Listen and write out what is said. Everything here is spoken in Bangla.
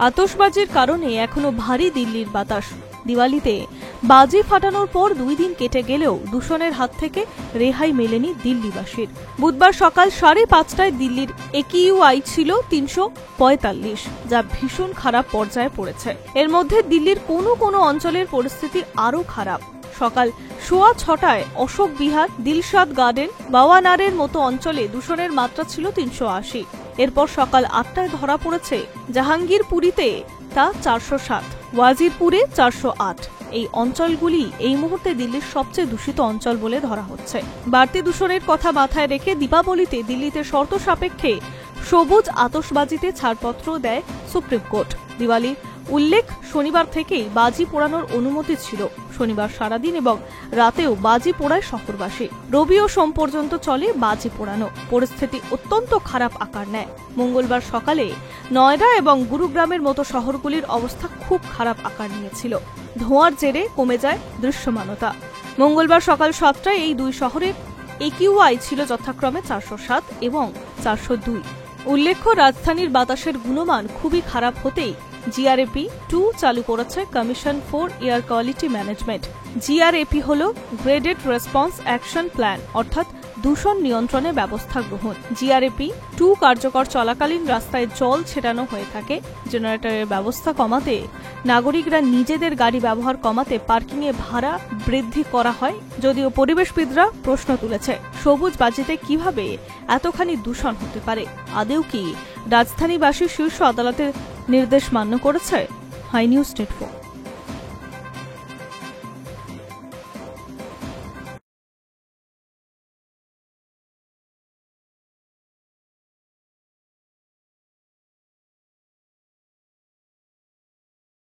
আতশবাজির কারণে এখনো ভারী দিল্লির বাতাস। দিওয়ালিতে বাজি ফাটানোর পর 2 দিন কেটে গেলেও দূষণের হাত থেকে রেহাই মেলেনি দিল্লিবাসীর। বুধবার সকাল 5:30টায় দিল্লির AQI ছিল 345, যা ভীষণ খারাপ পর্যায়ে পড়েছে। এর মধ্যে দিল্লির কোনো অঞ্চলের পরিস্থিতি আরও খারাপ। সকাল 6:15টায় অশোক বিহার, দিলশাদ গার্ডেন, বাওয়ানারের মতো অঞ্চলে দূষণের মাত্রা ছিল 380। এরপর সকাল 8টায় ধরা পড়েছে জাহাঙ্গীরপুরীতে তা 407, ওয়াজিরপুরে 408। এই অঞ্চলগুলি এই মুহূর্তে দিল্লির সবচেয়ে দূষিত অঞ্চল বলে ধরা হচ্ছে। বাড়তি দূষণের কথা মাথায় রেখে দীপাবলিতে দিল্লিতে শর্ত সাপেক্ষে সবুজ আতশবাজিতে ছাড়পত্র দেয় সুপ্রিম কোর্ট। দিওয়ালির উল্লেখ শনিবার থেকেই বাজি পোড়ানোর অনুমতি ছিল। শনিবার সারাদিন এবং রাতেও বাজি পোড়ায় শহরবাসী। রবি ও সোম পর্যন্ত চলে বাজি পোড়ানো। পরিস্থিতি অত্যন্ত খারাপ আকার নেয়। মঙ্গলবার সকালে নয়ডা এবং গুরুগ্রামের মতো শহরগুলির অবস্থা খুব খারাপ আকার নিয়েছিল। ধোঁয়ার জেরে কমে যায় দৃশ্যমানতা। মঙ্গলবার সকাল 7টায় এই 2 শহরের AQI ছিল যথাক্রমে 407 এবং 402। উল্লেখ্য, রাজধানীর বাতাসের গুণমান খুবই খারাপ হতেই GRAP 2 চালু করেছে commission for air quality management. GRAP হল গ্রেডেড রেসপন্স অ্যাকশন প্ল্যান, অর্থাৎ দূষণ নিয়ন্ত্রণে ব্যবস্থা গ্রহণ। GRAP 2 কার্যকর চলাকালীন রাস্তায় জল ছেটানো হয়ে থাকে। জেনারেটরের ব্যবস্থা কমাতে, নাগরিকরা নিজেদের গাড়ি ব্যবহার কমাতে পার্কিংয়ে ভাড়া বৃদ্ধি করা হয়। যদিও পরিবেশবিদরা প্রশ্ন তুলেছে, সবুজ বাজিতে কিভাবে এতখানি দূষণ হতে পারে? আদেও কি রাজধানীবাসী শীর্ষ আদালতের নির্দেশ মান্য করেছে? High news network.